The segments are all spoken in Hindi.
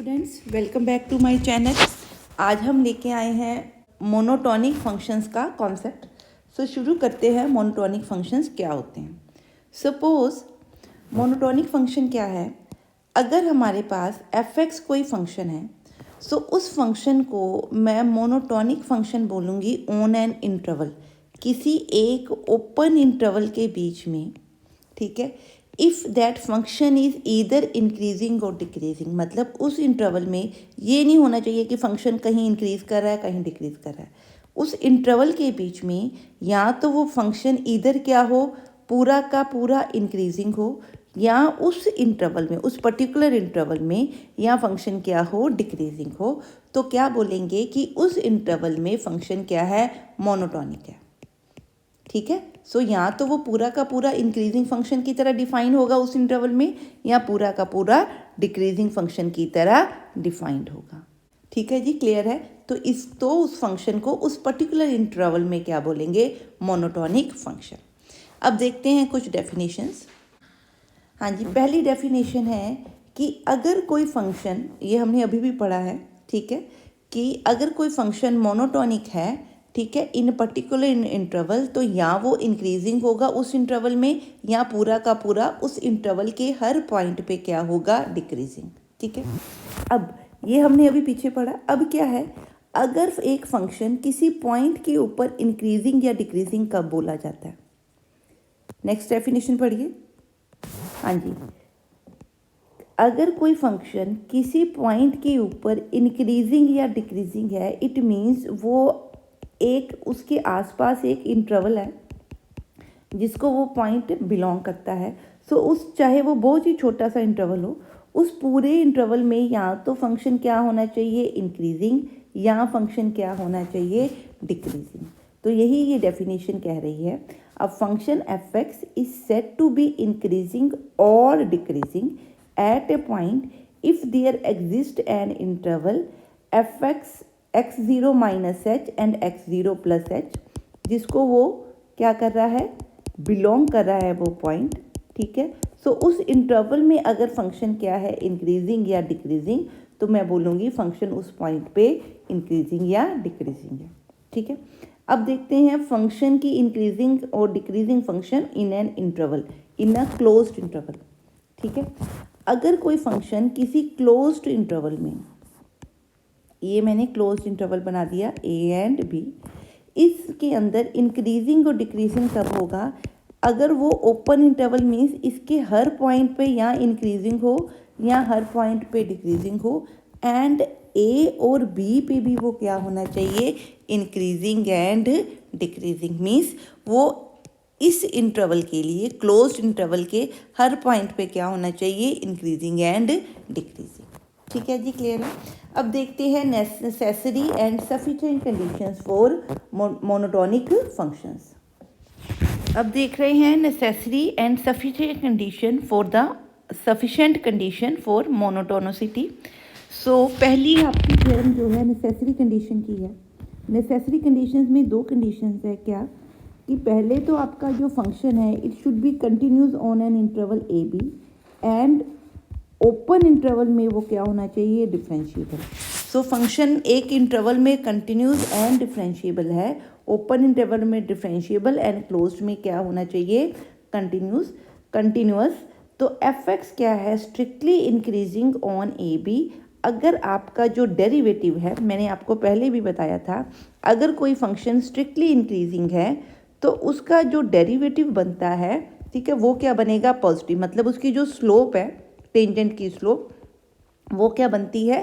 Students, welcome back to my channel. आज हम लेके आए हैं मोनोटॉनिक फंक्शंस का कॉन्सेप्ट। सो शुरू करते हैं मोनोटॉनिक फंक्शंस क्या होते हैं। सपोज मोनोटॉनिक फंक्शन क्या है। अगर हमारे पास f(x) कोई फंक्शन है सो उस फंक्शन को मैं मोनोटॉनिक फंक्शन बोलूँगी ऑन एन इंटरवल, किसी एक ओपन इंटरवल के बीच में। ठीक है, if that function is either increasing और डिक्रीजिंग, मतलब उस इंटरवल में ये नहीं होना चाहिए कि फंक्शन कहीं इंक्रीज़ कर रहा है कहीं डिक्रीज़ कर रहा है। उस इंटरवल के बीच में या तो वो फंक्शन ईदर क्या हो, पूरा का पूरा इंक्रीजिंग हो, या उस इंटरवल में, उस पर्टिकुलर इंटरवल में या फंक्शन क्या हो, डिक्रीजिंग हो। तो क्या बोलेंगे कि उस इंटरवल में फंक्शन क्या है, मोनोटॉनिक है। ठीक है, सो या तो वो पूरा का पूरा इंक्रीजिंग फंक्शन की तरह डिफाइन होगा उस इंटरवल में, या पूरा का पूरा डिक्रीजिंग फंक्शन की तरह डिफाइंड होगा। ठीक है जी, क्लियर है। तो उस फंक्शन को उस पर्टिकुलर इंटरवल में क्या बोलेंगे, मोनोटॉनिक फंक्शन। अब देखते हैं कुछ डेफिनेशंस। हाँ जी, पहली डेफिनेशन है कि अगर कोई फंक्शन, ये हमने अभी भी पढ़ा है, ठीक है, कि अगर कोई फंक्शन मोनोटॉनिक है, ठीक है, इन पर्टिकुलर इंटरवल, तो या वो इंक्रीजिंग होगा उस इंटरवल में, या पूरा का पूरा उस इंटरवल के हर पॉइंट पे क्या होगा, डिक्रीजिंग। ठीक है, अब ये हमने अभी पीछे पढ़ा। अब क्या है, अगर एक फंक्शन किसी पॉइंट के ऊपर इंक्रीजिंग या डिक्रीजिंग कब बोला जाता है। नेक्स्ट डेफिनेशन पढ़िए। हाँ जी, अगर कोई फंक्शन किसी पॉइंट के ऊपर इंक्रीजिंग या डिक्रीजिंग है, इट मीन्स वो एक उसके आसपास एक इंटरवल है जिसको वो पॉइंट बिलोंग करता है। सो उस, चाहे वो बहुत ही छोटा सा इंटरवल हो, उस पूरे इंटरवल में या तो फंक्शन क्या होना चाहिए, इंक्रीजिंग, या फंक्शन क्या होना चाहिए, डिक्रीजिंग। तो यही ये डेफिनेशन कह रही है। अब function f(x) is said to be increasing और decreasing at a point if there exist an interval f(x) x0 minus h and x0 plus h, जिसको वो क्या कर रहा है, बिलोंग कर रहा है वो पॉइंट। ठीक है, सो उस इंटरवल में अगर फंक्शन क्या है, इंक्रीजिंग या डिक्रीजिंग, तो मैं बोलूँगी फंक्शन उस पॉइंट पे इंक्रीजिंग या डिक्रीजिंग है। ठीक है, अब देखते हैं फंक्शन की इंक्रीजिंग और decreasing function in an interval, in a closed interval. ठीक है, अगर कोई फंक्शन किसी क्लोज्ड इंटरवल में, ये मैंने क्लोज्ड इंटरवल बना दिया ए एंड बी, इसके अंदर इंक्रीजिंग और डिक्रीजिंग कब होगा, अगर वो ओपन इंटरवल मीन्स इसके हर पॉइंट पे या इंक्रीजिंग हो या हर पॉइंट पे डिक्रीजिंग हो, एंड ए और बी पे भी वो क्या होना चाहिए, इंक्रीजिंग एंड डिक्रीजिंग। मीन्स वो इस इंटरवल के लिए, क्लोज्ड इंटरवल के हर पॉइंट पे क्या होना चाहिए, इंक्रीजिंग एंड डिक्रीजिंग। ठीक है जी, क्लियर है। अब देखते हैं necessary and sufficient conditions for monotonic functions. अब देख रहे हैं necessary and sufficient condition for the sufficient condition for monotonicity. So पहली आपकी थ्योरम जो है नेसेसरी कंडीशन की है। नेसेसरी कंडीशंस में दो कंडीशंस है क्या, कि पहले तो आपका जो फंक्शन है it should be continuous on an interval A B, and open interval में वो क्या होना चाहिए, डिफरेंशिएबल। सो फंक्शन एक इंटरवल में कंटिन्यूस एंड डिफरेंशिएबल है, ओपन इंटरवल में डिफरेंशिएबल, एंड क्लोज्ड में क्या होना चाहिए, कंटिन्यूअस। तो f(x) क्या है, strictly increasing on A B. अगर आपका जो डेरिवेटिव है, मैंने आपको पहले भी बताया था, अगर कोई फंक्शन स्ट्रिक्टली इंक्रीजिंग है तो उसका जो डेरिवेटिव बनता है, ठीक है, वो क्या बनेगा, पॉजिटिव। मतलब उसकी जो स्लोप है, टेंजेंट की स्लोप, वो क्या बनती है,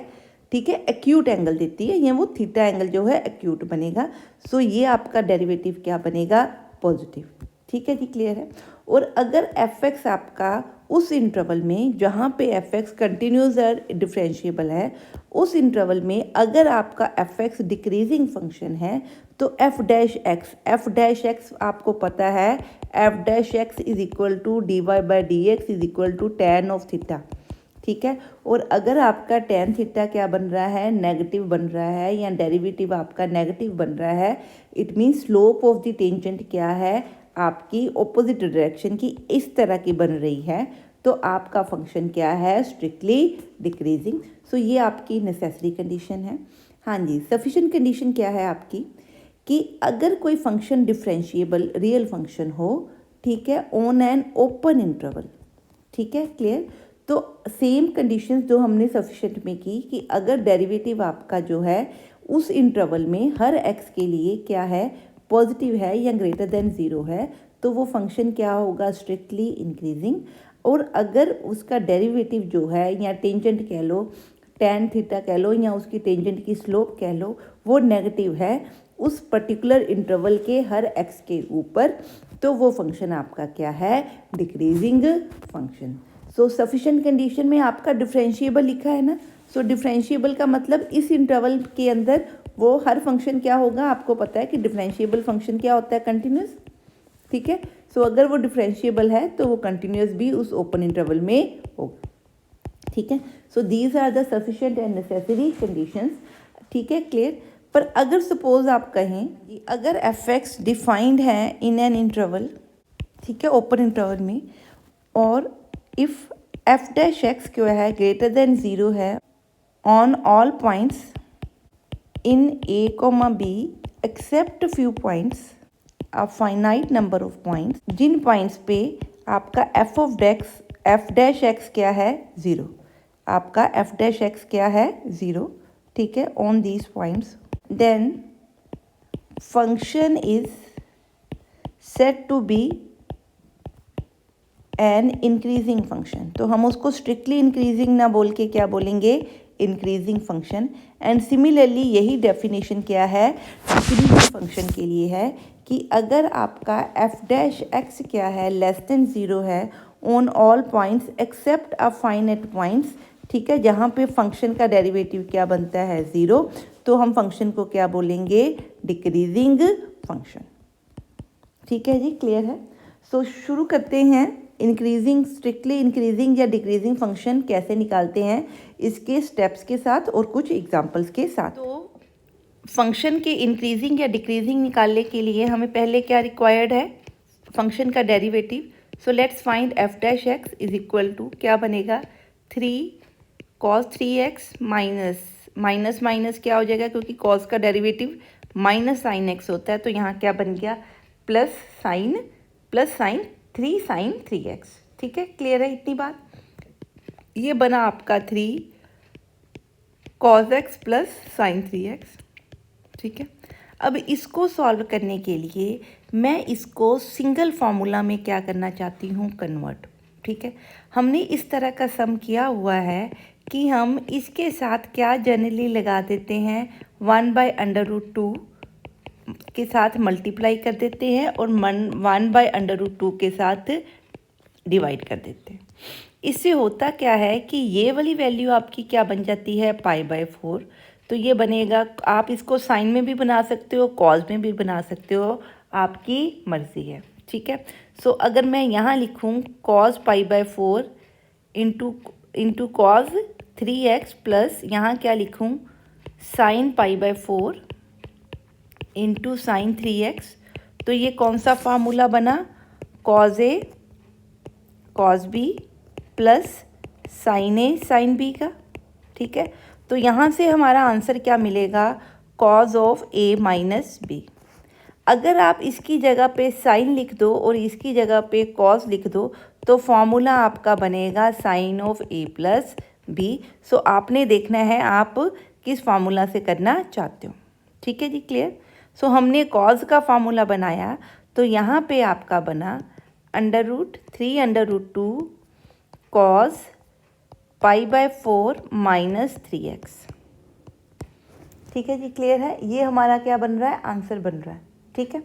ठीक है, एक्यूट एंगल देती है, या वो थीटा एंगल जो है एक्यूट बनेगा। सो ये आपका डेरिवेटिव क्या बनेगा, पॉजिटिव। ठीक है जी, क्लियर है। और अगर f(x) आपका उस इंटरवल में जहाँ पे f(x) कंटिन्यूस और डिफरेंशिएबल है, उस इंटरवल में अगर आपका f(x) डिक्रीजिंग फंक्शन है, तो f'(x) आपको पता है, f'(x) is equal to dy/dx is equal to tan of theta. ठीक है, और अगर आपका tan थीटा क्या बन रहा है, नेगेटिव बन रहा है, या डेरिवेटिव आपका नेगेटिव बन रहा है, it means slope of the tangent क्या है, आपकी ऑपोजिट डायरेक्शन की इस तरह की बन रही है, तो आपका फंक्शन क्या है, स्ट्रिक्टली डिक्रीजिंग। सो ये आपकी नेसेसरी कंडीशन है। हाँ जी, सफिशिएंट कंडीशन क्या है आपकी कि अगर कोई फंक्शन डिफरेंशिएबल रियल फंक्शन हो, ठीक है, ऑन एन ओपन इंटरवल, ठीक है, क्लियर। तो सेम कंडीशंस जो हमने सफिशिएंट में की कि अगर डेरिवेटिव आपका जो है उस इंटरवल में हर एक्स के लिए क्या है, पॉजिटिव है या ग्रेटर देन ज़ीरो है, तो वो फंक्शन क्या होगा, स्ट्रिक्टली इंक्रीजिंग। और अगर उसका डेरिवेटिव जो है या टेंजेंट कह लो, टैन थीटा कह लो या उसकी टेंजेंट की स्लोप कह लो, वो नेगेटिव है उस पर्टिकुलर इंटरवल के हर एक्स के ऊपर, तो वो फंक्शन आपका क्या है, डिक्रीजिंग फंक्शन। सो सफिशिएंट कंडीशन में आपका डिफरेंशिएबल लिखा है ना। सो डिफरेंशिएबल का मतलब इस इंटरवल के अंदर वो हर फंक्शन क्या होगा, आपको पता है कि डिफरेंशिएबल फंक्शन क्या होता है, कंटिन्यूस, ठीक है। सो अगर वो डिफरेंशिएबल है तो वो कंटिन्यूस भी उस ओपन इंटरवल में होगा, ठीक है। So these are the sufficient and necessary conditions, ठीक है, क्लियर। पर अगर सपोज आप कहें कि अगर एफ एक्स डिफाइंड है इन एन इंटरवल, ठीक है, ओपन इंटरवल में, और इफ़ एफ डैश एक्स क्या है, ग्रेटर देन ज़ीरो है on all points in A comma B except few points, a finite number of points, जिन पॉइंट्स पे आपका एफ डैश एक्स क्या है, ज़ीरो, आपका एफ डैश एक्स क्या है, ज़ीरो, ठीक है, on these points, then function is set to be an increasing function. तो हम उसको स्ट्रिक्टली इंक्रीजिंग ना बोल के क्या बोलेंगे, इंक्रीजिंग फंक्शन। एंड सिमिलरली यही डेफिनेशन क्या है, डिक्रीजिंग फंक्शन के लिए है कि अगर आपका एफ डैश एक्स क्या है, लेस देन ज़ीरो है on all points accept a finite points, ठीक है, जहाँ पे फंक्शन का डेरिवेटिव क्या बनता है, ज़ीरो, तो हम फंक्शन को क्या बोलेंगे, डिक्रीजिंग फंक्शन, ठीक है जी, क्लियर है। सो शुरू करते हैं इंक्रीजिंग, स्ट्रिक्टली इंक्रीजिंग या डिक्रीजिंग फंक्शन कैसे निकालते हैं, इसके स्टेप्स के साथ और कुछ एग्जांपल्स के साथ। तो फंक्शन के इंक्रीजिंग या डिक्रीजिंग निकालने के लिए हमें पहले क्या रिक्वायर्ड है, फंक्शन का derivative. So let's find F dash x is equal to क्या बनेगा, 3 cos 3x माइनस माइनस क्या हो जाएगा, क्योंकि cos का डेरिवेटिव माइनस साइन एक्स होता है, तो यहाँ क्या बन गया, प्लस साइन 3 sin 3x, ठीक है, क्लियर है इतनी बात। ये बना आपका 3 cos x plus sign 3x, ठीक है। अब इसको सॉल्व करने के लिए मैं इसको सिंगल फार्मूला में क्या करना चाहती हूँ, कन्वर्ट, ठीक है। हमने इस तरह का सम किया हुआ है कि हम इसके साथ क्या जनरली लगा देते हैं, 1/√2 के साथ मल्टीप्लाई कर देते हैं और 1/√2 के साथ डिवाइड कर देते हैं। इससे होता क्या है कि ये वाली वैल्यू आपकी क्या बन जाती है, π/4। तो ये बनेगा, आप इसको साइन में भी बना सकते हो, कॉज में भी बना सकते हो, आपकी मर्ज़ी है, ठीक है। सो अगर मैं यहाँ लिखूँ cos π/4 into cos 3x plus यहाँ क्या लिखूँ, साइन π/4 इंटू साइन 3x, तो ये कौन सा फार्मूला बना, cos A cos B plus sine A sine B का, ठीक है। तो यहाँ से हमारा आंसर क्या मिलेगा, cos of A minus B। अगर आप इसकी जगह पे साइन लिख दो और इसकी जगह पे cos लिख दो, तो फॉर्मूला आपका बनेगा sine of A plus B। सो आपने देखना है आप किस फार्मूला से करना चाहते हो, ठीक है जी, क्लियर। सो हमने cos का फार्मूला बनाया, तो यहाँ पे आपका बना √3√2 cos π/4 माइनस 3x, ठीक है जी, क्लियर है। ये हमारा क्या बन रहा है, आंसर बन रहा है, ठीक है।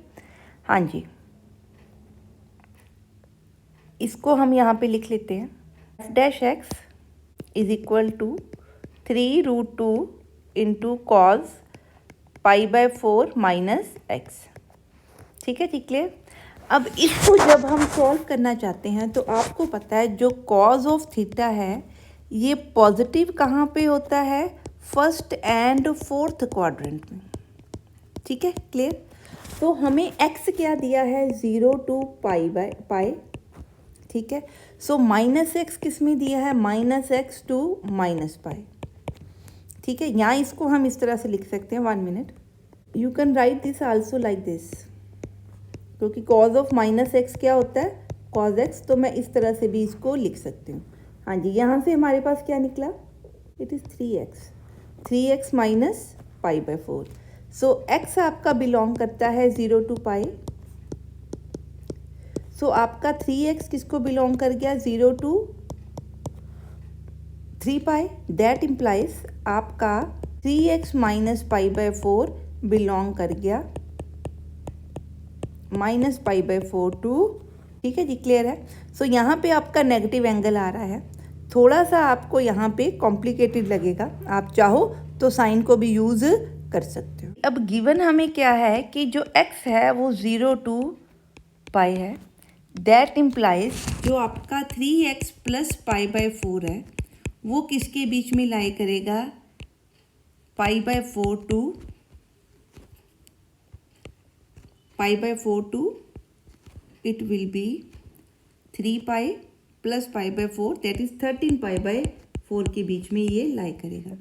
हाँ जी, इसको हम यहाँ पे लिख लेते हैं, f dash x is equal to 3√2 into cos π/4 minus x, ठीक है जी, क्लियर। अब इसको जब हम सॉल्व करना चाहते हैं तो आपको पता है जो cos ऑफ थीटा है ये पॉजिटिव कहाँ पे होता है, फर्स्ट एंड फोर्थ क्वाड्रेंट में, ठीक है, क्लियर। तो हमें x क्या दिया है, 0 to π, ठीक है। सो माइनस एक्स किस में दिया है, minus X to minus pi, ठीक है। यहाँ इसको हम इस तरह से लिख सकते हैं, 1 minute, you can write this also like this, क्योंकि कॉज ऑफ माइनस एक्स क्या होता है, कॉज एक्स, तो मैं इस तरह से भी इसको लिख सकती हूँ। हाँ जी, यहाँ से हमारे पास क्या निकला, it is 3x minus pi by 4। So x आपका बिलोंग करता है 0 टू पाई, सो आपका 3x किसको बिलोंग कर गया, 0 टू 3 पाई, दैट इम्प्लाइज आपका 3x minus pi by 4 belong कर गया माइनस पाई बाय 4 टू, ठीक है जी, क्लियर है। सो यहाँ पे आपका नेगेटिव एंगल आ रहा है, थोड़ा सा आपको यहाँ पे कॉम्प्लिकेटेड लगेगा, आप चाहो तो साइन को भी यूज़ कर सकते हो। अब गिवन हमें क्या है कि जो x है वो 0 टू पाई है, दैट इम्प्लाइज जो आपका 3x प्लस पाई बाय 4 है वो किसके बीच में लाई करेगा, pi by 4 to pi by 4 to, it will be 3 pi plus pi by 4, that is 13 pi by 4 के बीच में ये लाई करेगा,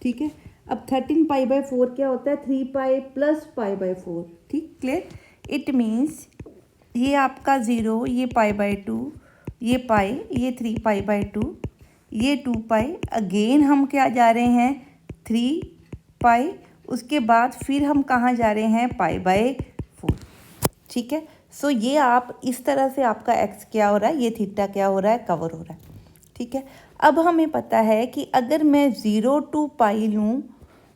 ठीक है। अब 13 पाई बाय 4 क्या होता है, 3 पाई प्लस पाई बाय 4, ठीक, क्लियर। इट मीन्स ये आपका 0, ये पाई बाय 2, ये पाई, ये 3 पाई बाय 2, ये 2 पाई, अगेन हम क्या जा रहे हैं 3 पाई, उसके बाद फिर हम कहाँ जा रहे हैं, पाई बाय 4, ठीक है। सो ये आप इस तरह से आपका x क्या हो रहा है, ये थीटा क्या हो रहा है, कवर हो रहा है, ठीक है। अब हमें पता है कि अगर मैं 0 टू पाई लूँ,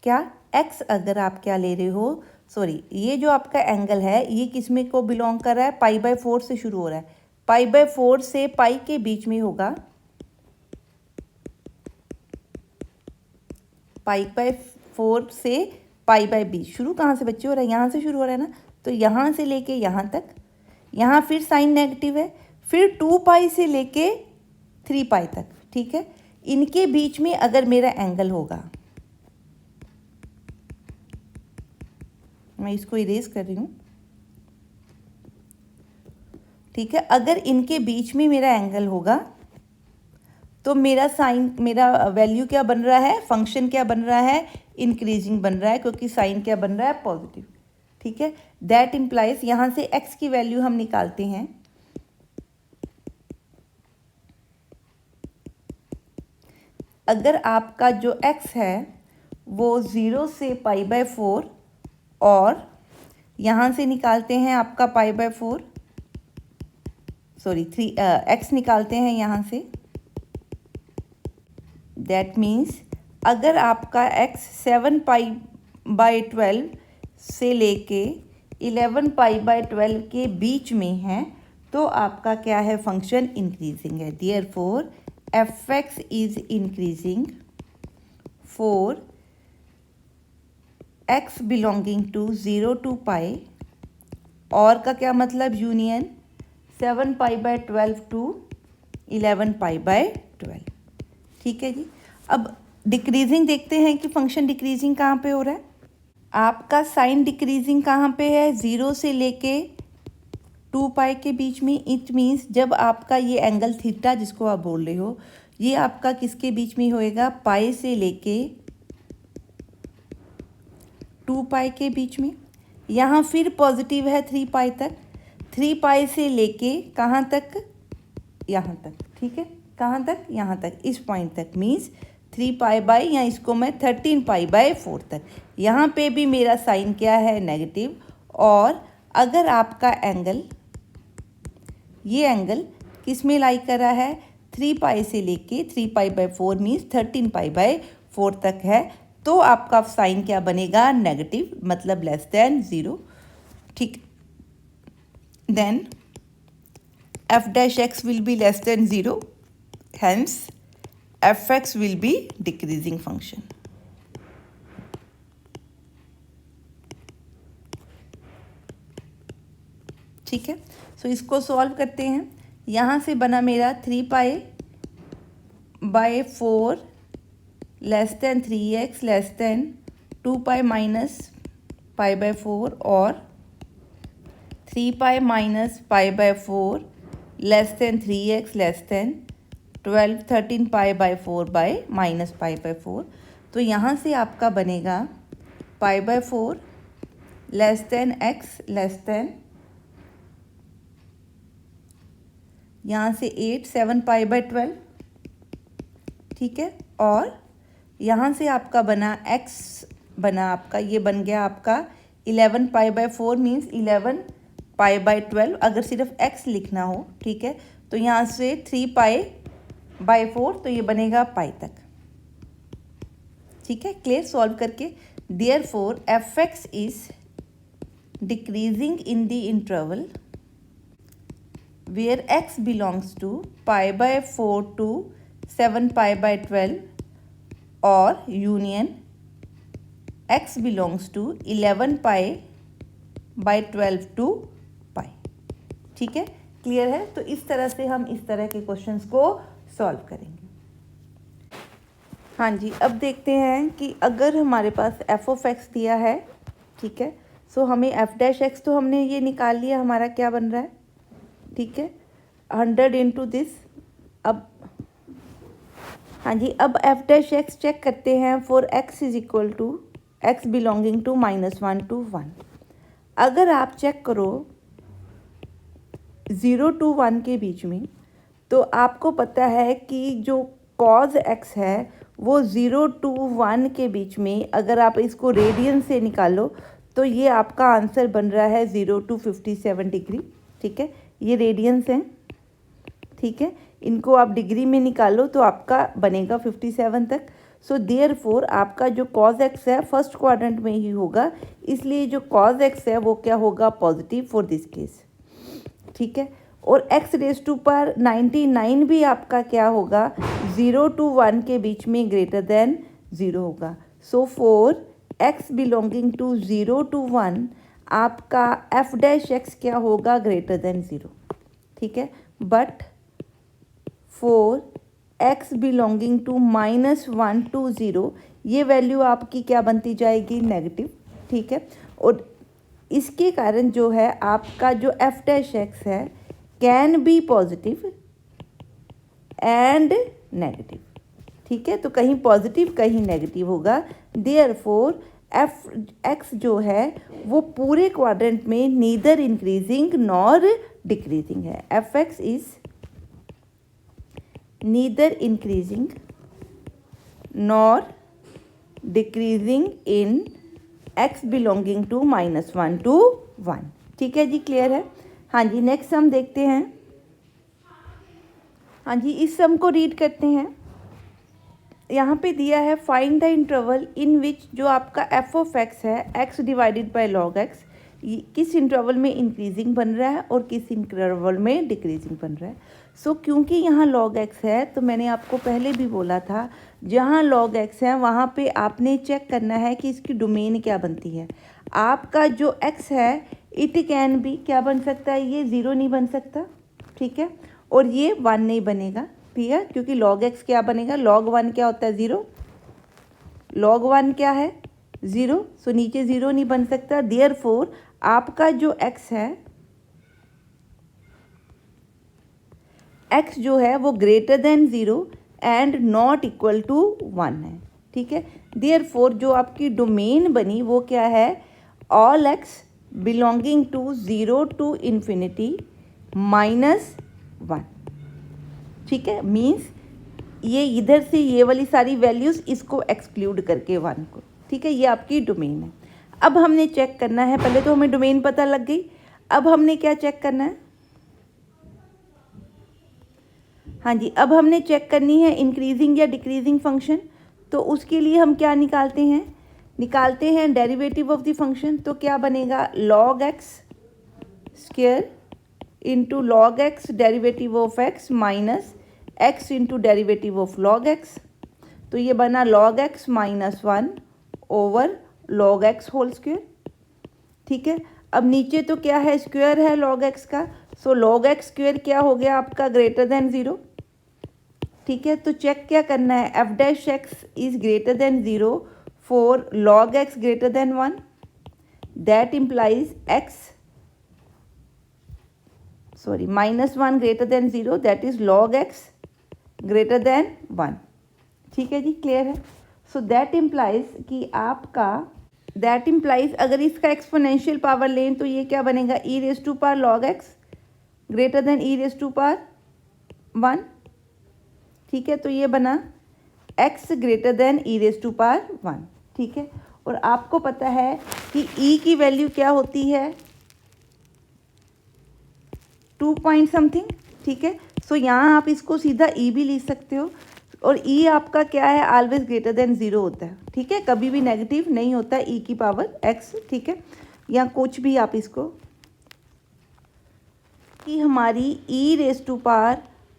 क्या x अगर आप क्या ले रहे हो, सॉरी, ये जो आपका एंगल है ये किस में को बिलोंग कर रहा है, पाई बाय 4 से शुरू हो रहा है, पाई बाय 4 से पाई के बीच में होगा, पाई बाय 4 से पाई बाय 20, शुरू कहाँ से बच्चे हो रहा है, यहाँ से शुरू हो रहा है ना, तो यहाँ से लेके यहाँ तक, यहाँ फिर साइन नेगेटिव है, फिर 2 पाई से लेके 3 पाई तक, ठीक है। इनके बीच में अगर मेरा एंगल होगा, मैं इसको इरेज कर रही हूँ, ठीक है, अगर इनके बीच में मेरा एंगल होगा तो मेरा साइन, मेरा वैल्यू क्या बन रहा है, फंक्शन क्या बन रहा है, इंक्रीजिंग बन रहा है, क्योंकि साइन क्या बन रहा है, पॉजिटिव, ठीक है। दैट इम्प्लाइज यहाँ से x की वैल्यू हम निकालते हैं, अगर आपका जो x है वो 0 से पाई बाय 4 और यहाँ से निकालते हैं आपका पाई बाय 4, सॉरी 3 x निकालते हैं यहाँ से, दैट मीन्स अगर आपका x 7 पाई बाय 12 से लेके 11 पाई बाय 12 के बीच में है तो आपका क्या है, फंक्शन इंक्रीजिंग है, therefore fx is increasing for x belonging to 0 to pi, और का क्या मतलब, union 7 pi by 12 to 11 pi by 12, ठीक है जी। अब डिक्रीजिंग देखते हैं कि फंक्शन डिक्रीजिंग कहाँ पे हो रहा है, आपका साइन डिक्रीजिंग कहाँ पे है, 0 से लेके 2 पाई के बीच में, इट मीन्स जब आपका ये एंगल थीटा जिसको आप बोल रहे हो ये आपका किसके बीच में होएगा, पाई से लेके 2 पाई के बीच में, यहाँ फिर पॉजिटिव है 3 पाई तक, 3 पाई से लेके कहाँ तक, यहाँ तक, ठीक है, कहाँ तक, यहाँ तक, इस पॉइंट तक, मीन्स 3 पाई बाय, या इसको मैं 13 पाई बाय 4 तक, यहाँ पे भी मेरा साइन क्या है, नेगेटिव। और अगर आपका एंगल, ये एंगल किस में लाई कर रहा है, 3 पाई से लेके 3 पाई बाय 4 मीन्स 13 पाई बाय 4 तक है, तो आपका साइन क्या बनेगा, नेगेटिव, मतलब लेस देन 0, ठीक। Then f dash x will be less than 0, hence fx will be decreasing function, ठीक है। सो इसको सॉल्व करते हैं, यहाँ से बना मेरा 3 पाई by 4 less than 3x less than 2 pi minus pi by 4 और 3 pi minus pi by 4 less than 3x less than 12 13 pi by 4 by minus pi by 4। तो यहाँ से आपका बनेगा pi by 4 less than x less than, यहाँ से 8 7 पाई बाई 12, ठीक है। और यहाँ से आपका बना x बना आपका, ये बन गया आपका 11 pi by 4 means 11 pi by 12 अगर सिर्फ x लिखना हो, ठीक है। तो यहाँ से 3 पाई बाई 4, तो ये बनेगा पाई तक, ठीक है। क्लियर सॉल्व करके, therefore F X is decreasing in the interval where x belongs to pi by 4 to 7 pi by 12 or union x belongs to 11 pi by 12 to pi, ठीक है। क्लियर है। तो इस तरह से हम इस तरह के क्वेश्चंस को सॉल्व करेंगे। हाँ जी, अब देखते हैं कि अगर हमारे पास एफ ऑफ एक्स दिया है, ठीक है, सो हमें एफ डैश एक्स तो हमने ये निकाल लिया, हमारा क्या बन रहा है, ठीक है, 100 इंटू दिस। अब हाँ जी, अब एफ डैश एक्स चेक करते हैं for X is equal to X belonging to -1 to 1। अगर आप चेक करो 0 to 1 के बीच में, तो आपको पता है कि जो कॉज एक्स है वो 0 to 1 के बीच में, अगर आप इसको रेडियन से निकालो तो ये आपका आंसर बन रहा है 0 to 57 डिग्री, ठीक है। ये रेडियंस हैं, ठीक है, इनको आप डिग्री में निकालो तो आपका बनेगा 57 तक। सो देयरफॉर आपका जो कॉज एक्स है फर्स्ट क्वाड्रेंट में ही होगा, इसलिए जो कॉज एक्स है वो क्या होगा, पॉजिटिव फॉर दिस केस, ठीक है। और एक्स रेज टू पावर 99 भी आपका क्या होगा, 0 to 1 के बीच में ग्रेटर देन 0 होगा। So for X belonging to 0 to 1 आपका एफ डैश एक्स क्या होगा, ग्रेटर देन 0, ठीक है। But for X belonging to -1 to 0 ये वैल्यू आपकी क्या बनती जाएगी, नेगेटिव, ठीक है। और इसके कारण जो है आपका जो एफ डैश एक्स है can be positive and negative, ठीक है। तो कहीं पॉजिटिव कहीं नेगेटिव होगा। देयरफॉर एफ एक्स जो है वो पूरे क्वाड्रेंट में नीदर इंक्रीजिंग नॉर डिक्रीजिंग है। F X is neither increasing nor decreasing in X belonging to -1 to 1, ठीक है जी। क्लियर है। हाँ जी, नेक्स्ट हम देखते हैं। हाँ जी, इस सम को रीड करते हैं। यहाँ पे दिया है फाइंड द इंटरवल इन विच, जो आपका एफ ऑफ एक्स है x divided by log x, किस इंटरवल में इंक्रीजिंग बन रहा है और किस इंटरवल में डिक्रीजिंग बन रहा है। सो क्योंकि यहाँ लॉग एक्स है तो मैंने आपको पहले भी बोला था, जहाँ लॉग एक्स है वहाँ पे आपने चेक करना है कि इसकी डोमेन क्या बनती है। आपका जो एक्स है इट कैन बी क्या बन सकता है, ये 0 नहीं बन सकता, ठीक है, और ये 1 नहीं बनेगा, ठीक है, क्योंकि लॉग एक्स क्या बनेगा, log 1 क्या होता है, 0, log 1 क्या है, 0, सो नीचे 0 नहीं बन सकता। देयरफॉर आपका जो x है, x जो है वो greater than 0 and not equal to 1 है, ठीक है। देयरफॉर जो आपकी डोमेन बनी वो क्या है, all x belonging to 0 to infinity -1, ठीक है। मीन्स ये इधर से ये वाली सारी वैल्यूज़ इसको एक्सक्लूड करके 1 को, ठीक है, ये आपकी डोमेन है। अब हमने चेक करना है, पहले तो हमें डोमेन पता लग गई, अब हमने क्या चेक करना है, हाँ जी, अब हमने चेक करनी है इंक्रीजिंग या डिक्रीजिंग फंक्शन। तो उसके लिए हम क्या निकालते हैं डेरिवेटिव ऑफ द फंक्शन। तो क्या बनेगा, log x square into log x derivative of x minus x into derivative of log x। तो ये बना log x -1 over log x whole square, ठीक है। अब नीचे तो क्या है, स्क्वायर है log x का, सो log x स्क्वायर क्या हो गया आपका, ग्रेटर देन 0, ठीक है। तो चेक क्या करना है, F dash x is greater than 0 for log x greater then 1, that implies x, sorry -1 greater than 0, that is log x greater then 1। ठीक है जी, क्लियर है। सो दैट इम्प्लाइज कि आपका दैट इम्प्लाइज अगर इसका एक्सपोनेंशियल पावर लें तो ये क्या बनेगा, e raise to power log x greater than e raise to power 1। ठीक है, तो ये बना x greater than e raise to power 1। ठीक है, और आपको पता है कि e की वैल्यू क्या होती है, 2 पॉइंट समथिंग। ठीक है, सो यहाँ आप इसको सीधा e भी लिख सकते हो, और e आपका क्या है, ऑलवेज ग्रेटर देन 0 होता है। ठीक है, कभी भी नेगेटिव नहीं होता e की पावर x। ठीक है, या कुछ भी आप इसको कि हमारी e raise to power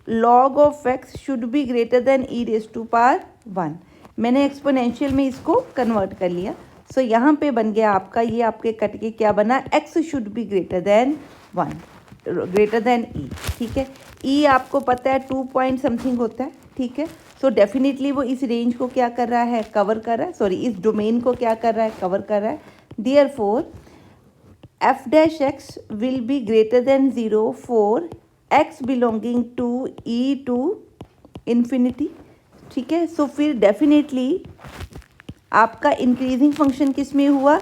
log of x should be greater than e raise to power 1। मैंने एक्सपोनेंशियल में इसको कन्वर्ट कर लिया। सो यहाँ पे बन गया आपका, ये आपके कट के क्या बना, x should be greater then 1 greater than e। ठीक है, e आपको पता है 2 पॉइंट समथिंग होता है। ठीक है, सो डेफिनेटली वो इस रेंज को क्या कर रहा है, कवर कर रहा है, सॉरी इस डोमेन को क्या कर रहा है, कवर कर रहा है। Therefore f dash x will be greater than 0 for x belonging to e to infinity. ठीक है, सो फिर डेफिनेटली आपका इंक्रीजिंग फंक्शन किस में हुआ,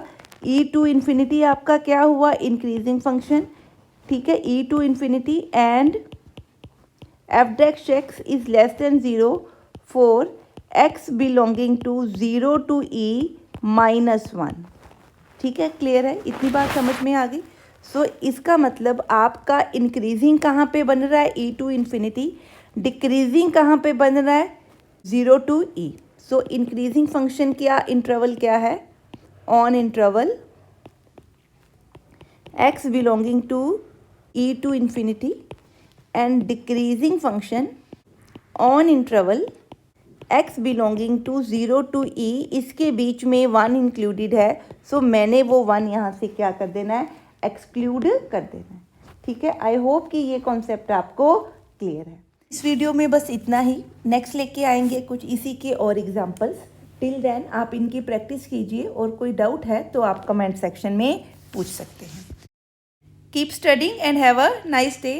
e टू इन्फिनिटी आपका क्या हुआ, इंक्रीजिंग फंक्शन। ठीक है, e to infinity and f dash x is less than 0 for x belonging to 0 to e -1। ठीक है, क्लियर है, इतनी बात समझ में आ गई। सो इसका मतलब आपका इंक्रीजिंग कहाँ पे बन रहा है, e टू इन्फिनिटी, डिक्रीजिंग कहाँ पे बन रहा है, 0 to e। So increasing function क्या, इंटरवल क्या है, on interval x belonging to e to infinity and decreasing function on interval x belonging to 0 to e, इसके बीच में 1 इंक्लूडेड है। सो मैंने वो 1 यहाँ से क्या कर देना है, एक्सक्लूड कर देना है। ठीक है, आई होप कि ये कॉन्सेप्ट आपको क्लियर है। इस वीडियो में बस इतना ही, नेक्स्ट लेके आएंगे कुछ इसी के और एग्जांपल्स। टिल देन आप इनकी प्रैक्टिस कीजिए, और कोई डाउट है तो आप कमेंट सेक्शन में पूछ सकते हैं। Keep studying and have a nice day.